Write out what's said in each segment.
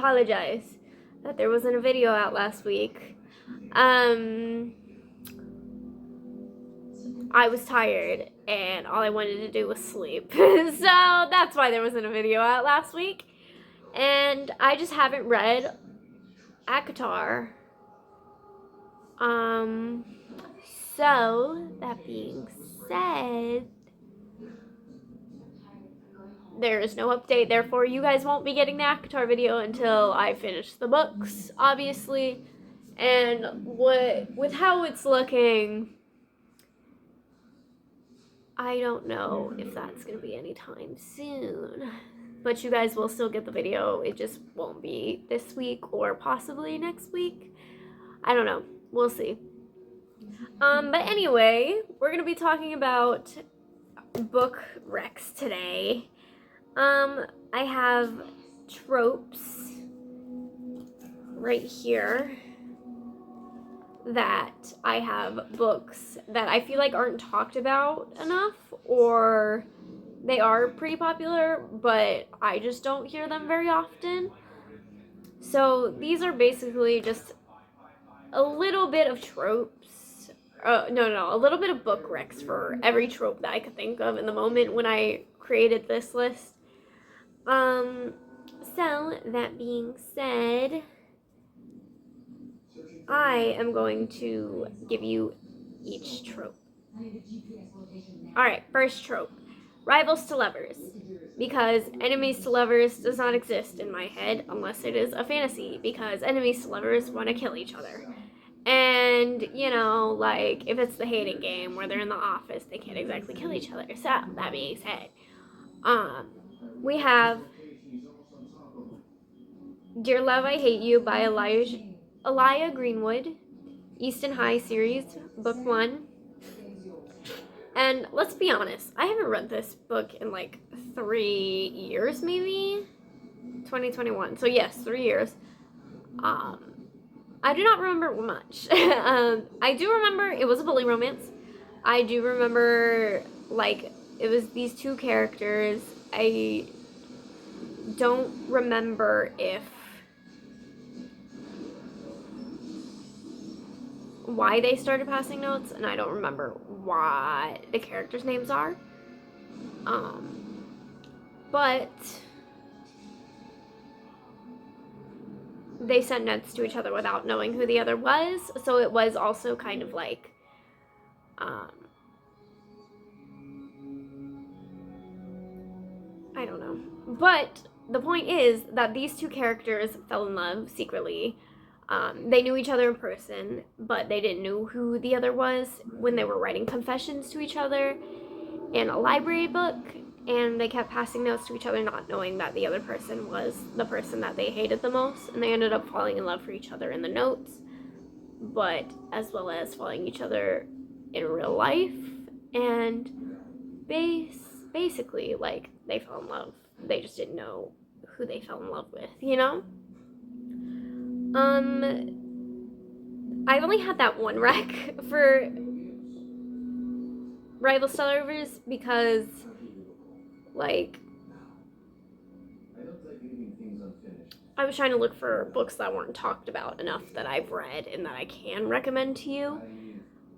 apologize that there wasn't a video out last week. I was tired and all I wanted to do was sleep. So that's why there wasn't a video out last week. And I just haven't read ACOTAR. So that being said, there is no update, therefore you guys won't be getting the ACOTAR video until I finish the books, obviously. And with how it's looking, I don't know if that's going to be anytime soon. But you guys will still get the video. It just won't be this week or possibly next week. I don't know. We'll see. But anyway, we're going to be talking about book recs today. I have tropes right here that I have books that I feel like aren't talked about enough, or they are pretty popular, but I just don't hear them very often. So these are basically just a little bit of tropes. A little bit of book recs for every trope that I could think of in the moment when I created this list. So that being said, I am going to give you each trope. Alright, first trope. Rivals to lovers. Because enemies to lovers does not exist in my head unless it is a fantasy. Because enemies to lovers want to kill each other. And, you know, like, if it's the hating game where they're in the office, they can't exactly kill each other. So, that being said, we have Dear Love, I Hate You by Elijah Greenwood, Easton High series, book 1. And let's be honest, I haven't read this book in like 3 years, maybe? 2021. So yes, 3 years. I do not remember much. I do remember it was a bully romance. I do remember, like, it was these two characters. I don't remember why they started passing notes, and I don't remember what the characters' names are. But they sent notes to each other without knowing who the other was, so it was also kind of like, I don't know. But the point is that these two characters fell in love secretly. They knew each other in person, but they didn't know who the other was when they were writing confessions to each other in a library book, and they kept passing notes to each other not knowing that the other person was the person that they hated the most, and they ended up falling in love for each other in the notes, but as well as falling each other in real life, and basically, like, they fell in love. They just didn't know who they fell in love with, you know? I've only had that one rec for Rivals to Lovers because, like, I was trying to look for books that weren't talked about enough that I've read and that I can recommend to you.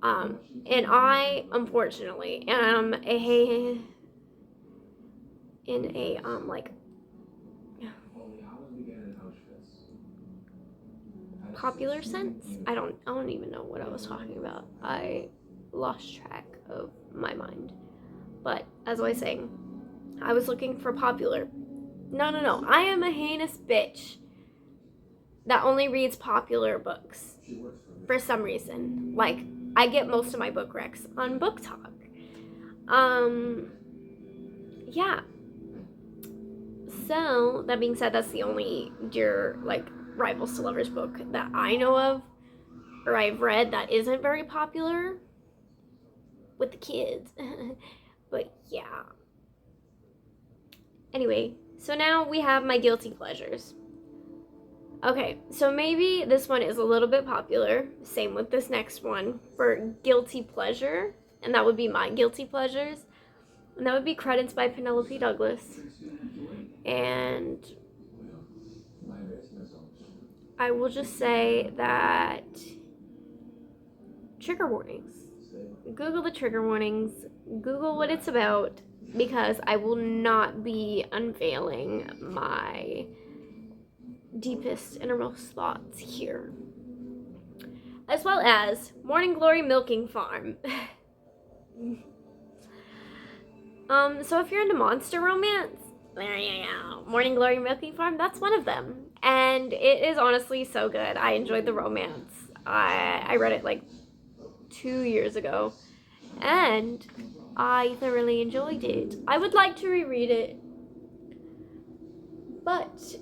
And I, unfortunately, am in a, like, popular sense. I don't even know what I was talking about. I lost track of my mind. But as I was saying, I was looking for popular. No. I am a heinous bitch that only reads popular books for some reason. Like, I get most of my book recs on Book Talk. Yeah. So, that being said, that's the only Rivals to Lovers book that I know of, or I've read, that isn't very popular with the kids. But yeah. Anyway, so now we have my guilty pleasures. Okay, so maybe this one is a little bit popular. Same with this next one for guilty pleasure, and that would be my guilty pleasures. And that would be Credence by Penelope Douglas. And I will just say that trigger warnings. Google the trigger warnings. Google what it's about, because I will not be unveiling my deepest, innermost thoughts here. As well as Morning Glory Milking Farm. So if you're into monster romance, there you go. Morning Glory Milking Farm, that's one of them. And it is honestly so good. I enjoyed the romance. I read it like 2 years ago, and I thoroughly enjoyed it. I would like to reread it, but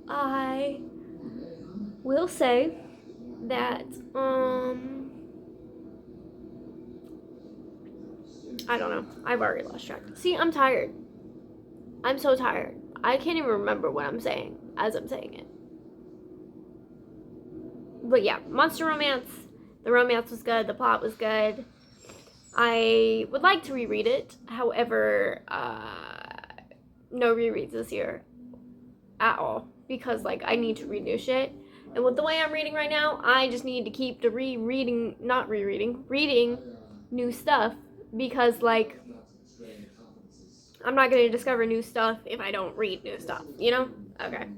I will say that I don't know. I've already lost track. See, I'm tired. I'm so tired. I can't even remember what I'm saying as I'm saying it. But yeah, monster romance. The romance was good. The plot was good. I would like to reread it. However, no rereads this year at all, because like I need to read new shit. And with the way I'm reading right now, I just need to keep the reading new stuff, because like I'm not going to discover new stuff if I don't read new stuff, you know? Okay.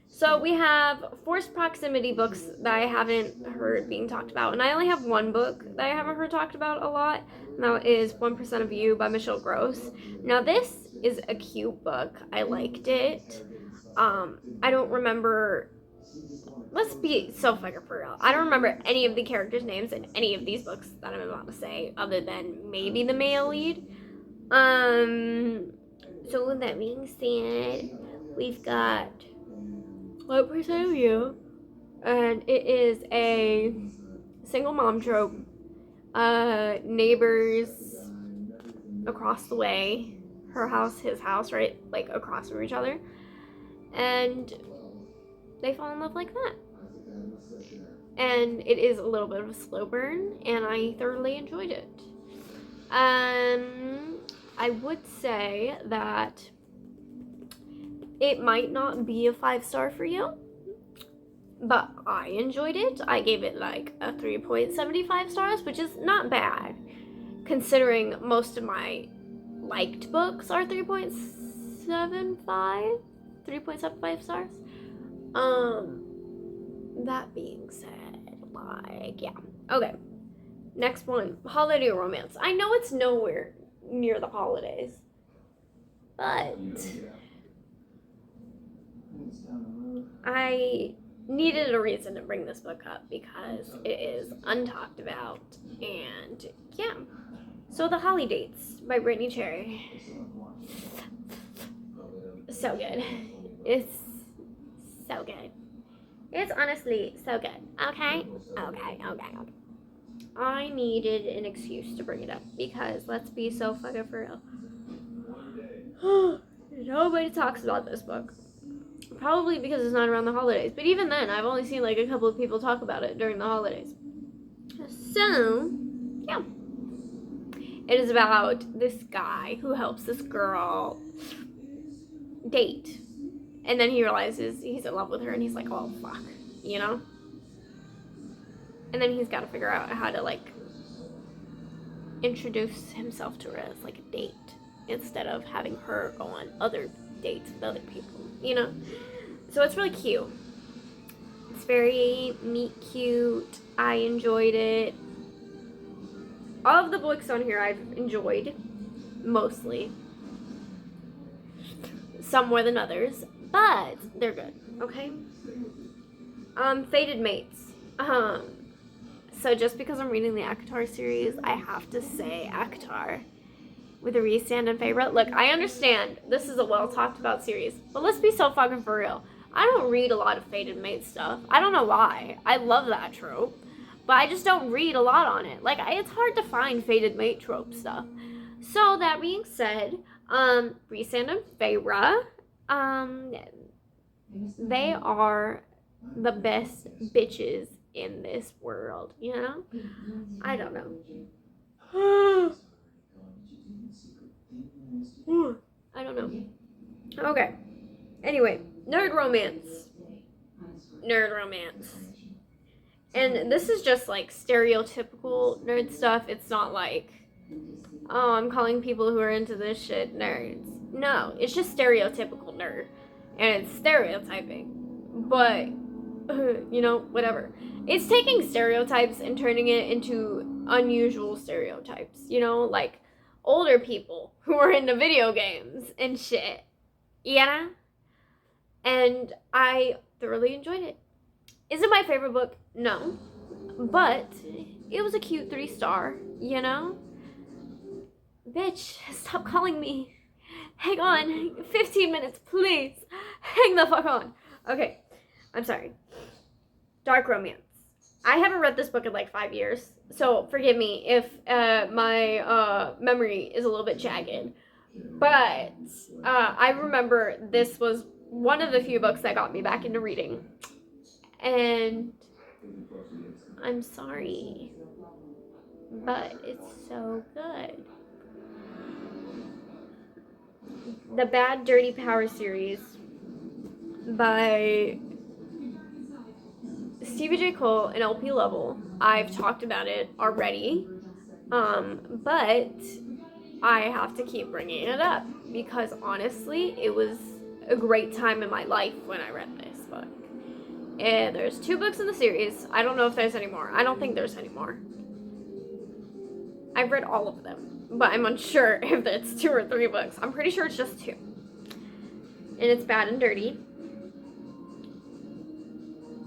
So we have forced proximity books that I haven't heard being talked about. And I only have one book that I haven't heard talked about a lot. And that is 1% of You by Michelle Gross. Now this is a cute book. I liked it. I don't remember... Let's be so fucking for real. I don't remember any of the characters' names in any of these books that I'm about to say, other than maybe the male lead. So with that being said, we've got 1% of You, and it is a single mom trope. Neighbors across the way, her house, his house, right, like across from each other, and they fall in love like that. And it is a little bit of a slow burn, and I thoroughly enjoyed it. I would say that it might not be a 5-star for you, but I enjoyed it. I gave it like a 3.75 stars, which is not bad, considering most of my liked books are 3.75 stars. That being said, like, yeah. Okay. Next one, holiday romance. I know it's nowhere near the holidays, but I needed a reason to bring this book up because it is untalked about, and yeah. So The Holidates by Brittany Cherry. So good. It's so good. It's honestly so good. Okay. I needed an excuse to bring it up because let's be so fucking for real. Nobody talks about this book. Probably because it's not around the holidays. But even then, I've only seen like a couple of people talk about it during the holidays. So, yeah. It is about this guy who helps this girl date. And then he realizes he's in love with her and he's like, oh, fuck. You know? And then he's got to figure out how to, like, introduce himself to her as, like, a date instead of having her go on other dates with other people, you know? So it's really cute. It's very meet cute. I enjoyed it. All of the books on here I've enjoyed, mostly. Some more than others, but they're good, okay? Fated Mates. So just because I'm reading the ACOTAR series, I have to say ACOTAR with a restand and favorite. Look, I understand this is a well talked about series, but let's be so fucking for real. I don't read a lot of Fated Mate stuff. I don't know why. I love that trope, but I just don't read a lot on it. Like, it's hard to find Fated Mate trope stuff. So that being said, Restand and Feyre, they are the best bitches in this world, you know? I don't know. I don't know. Okay. Anyway, nerd romance. nerd romance. And this is just like stereotypical nerd stuff. It's not like, oh, I'm calling people who are into this shit nerds. No, it's just stereotypical nerd. And it's stereotyping. But, whatever. It's taking stereotypes and turning it into unusual stereotypes. Like older people who are into video games and shit. Yeah? And I thoroughly enjoyed it. Is it my favorite book? No. But it was a cute 3-star, Bitch, stop calling me. Hang on. 15 minutes, please. Hang the fuck on. Okay, I'm sorry. Dark romance. I haven't read this book in like 5 years, so forgive me if my memory is a little bit jagged. But I remember this was one of the few books that got me back into reading. And I'm sorry, but it's so good. The Bad Dirty Power series by Stevie J. Cole and LP Lovell. I've talked about it already, but I have to keep bringing it up because honestly, it was a great time in my life when I read this book. And there's 2 books in the series. I don't know if there's any more. I don't think there's any more. I've read all of them, but I'm unsure if it's 2 or 3 books. I'm pretty sure it's just 2. And it's Bad and Dirty.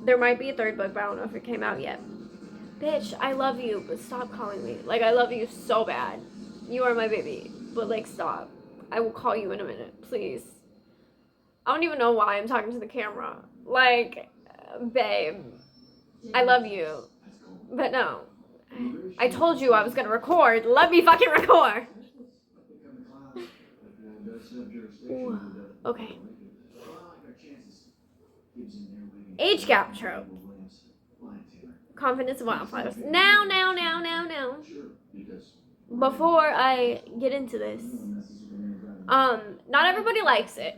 There might be a 3rd book, but I don't know if it came out yet. Bitch, I love you, but stop calling me. Like, I love you so bad. You are my baby, but like, stop. I will call you in a minute, please. I don't even know why I'm talking to the camera. Like, babe, I love you, but no. I told you I was gonna record. Let me fucking record. Ooh, okay. Age gap trope. Confidence of wildflowers. Now. Before I get into this, not everybody likes it,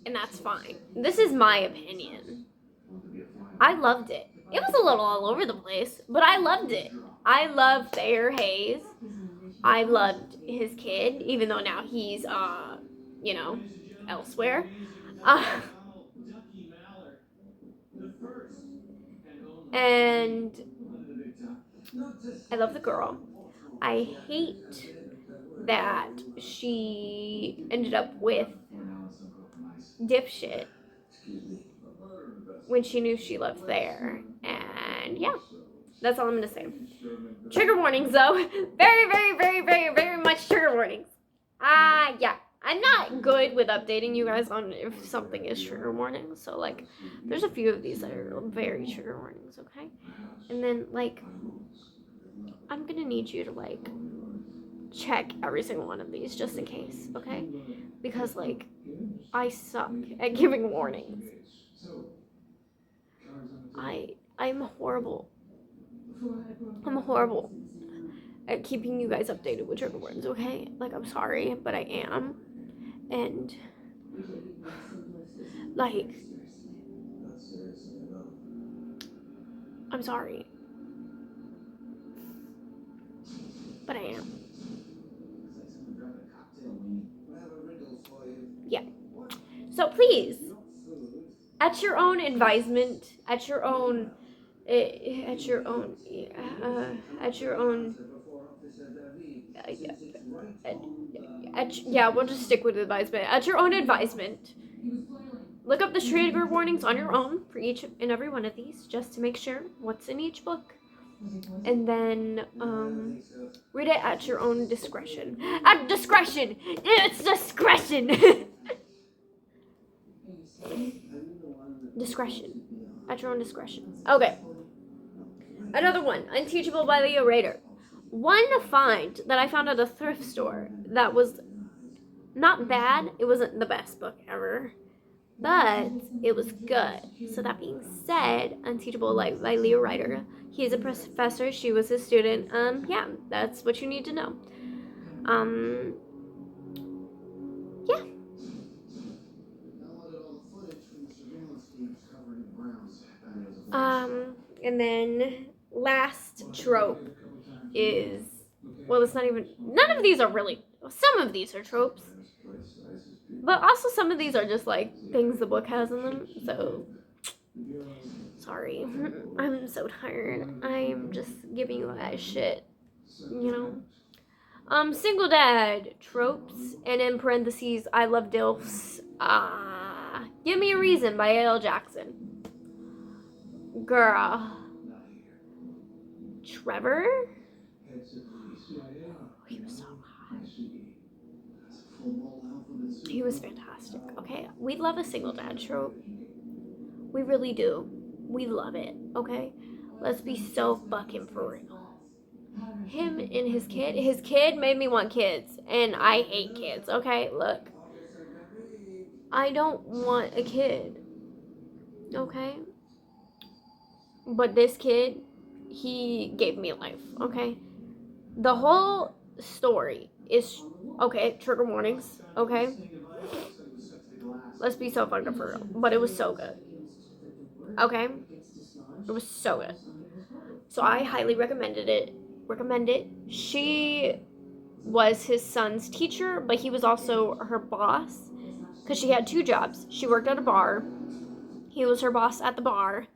and that's fine. This is my opinion. I loved it. It was a little all over the place, but I loved it. I loved Thayer Hayes. I loved his kid, even though now he's, elsewhere. And I love the girl. I hate that she ended up with dipshit when she knew she loved Thayer. And yeah, that's all I'm gonna say. Trigger warnings though. Very, very, very, very, very much trigger warnings. Yeah. I'm not good with updating you guys on if something is trigger warnings. So like, there's a few of these that are very trigger warnings, okay? And then like, I'm gonna need you to like, check every single one of these just in case, okay? Because like, I suck at giving warnings. I'm horrible. I'm horrible at keeping you guys updated with trigger words, okay? Like, I'm sorry, but I am. And, like, I'm sorry. But I am. Yeah. So please, at your own advisement, we'll just stick with advisement. At your own advisement, look up the trigger warnings on your own for each and every one of these, just to make sure what's in each book. And then, read it at your own discretion. At discretion! It's discretion! Discretion. At your own discretion. Okay. Another one. Unteachable by Leo Rader. One find that I found at a thrift store that was not bad. It wasn't the best book ever, but it was good. So that being said, Unteachable by Leo Rader. He's a professor. She was his student. Yeah, that's what you need to know. Yeah. And then last trope is, well, it's not even, none of these are really, some of these are tropes, but also some of these are just like things the book has in them. So sorry, I'm so tired. I'm just giving you that shit, you know. Single dad tropes, and in parentheses, I love DILFs. Give Me a Reason by A.L. Jackson. Girl. Trevor? He was so hot. He was fantastic. Okay, we love a single dad trope. We really do. We love it, okay? Let's be so fucking for real. Him and his kid made me want kids, and I hate kids, okay? Look, I don't want a kid, okay? But this kid, he gave me life, okay? The whole story is, okay, trigger warnings, okay? Let's be so fucking for real. But it was so good, okay? It was so good. So I highly recommend it. She was his son's teacher, but he was also her boss, because she had 2 jobs. She worked at a bar. He was her boss at the bar.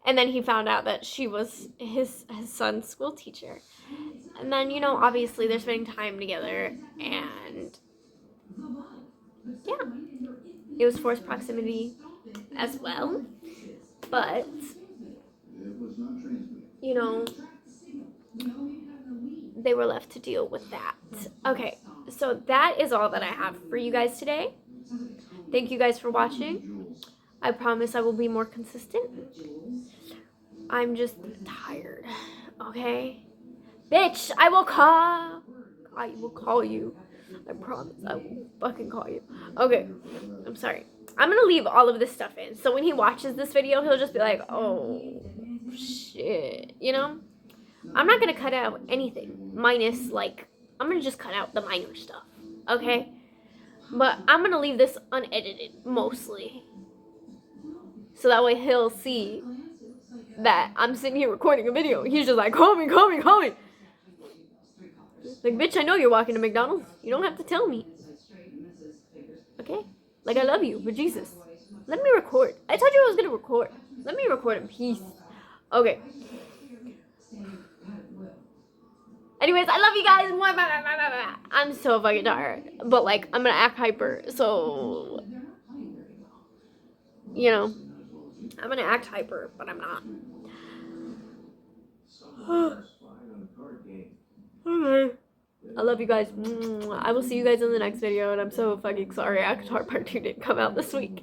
And then he found out that she was his son's school teacher. And then, you know, obviously they're spending time together. And yeah, it was forced proximity as well. But, you know, they were left to deal with that. Okay, so that is all that I have for you guys today. Thank you guys for watching. I promise I will be more consistent. I'm just tired, okay? Bitch, I will call you. I promise I will fucking call you. Okay, I'm sorry. I'm gonna leave all of this stuff in, so when he watches this video, he'll just be like, oh, shit, you know? I'm not gonna cut out anything, minus, like, I'm gonna just cut out the minor stuff, okay? But I'm gonna leave this unedited, mostly. So that way he'll see that I'm sitting here recording a video. He's just like, call me. Like, bitch, I know you're walking to McDonald's. You don't have to tell me. Okay? Like, I love you, but Jesus. Let me record. I told you I was gonna record. Let me record in peace. Okay. Anyways, I love you guys. I'm so fucking tired. But, like, I'm gonna act hyper. So, you know, I'm gonna act hyper, but I'm not. Okay. I love you guys. I will see you guys in the next video, and I'm so fucking sorry Avatar Part 2 didn't come out this week.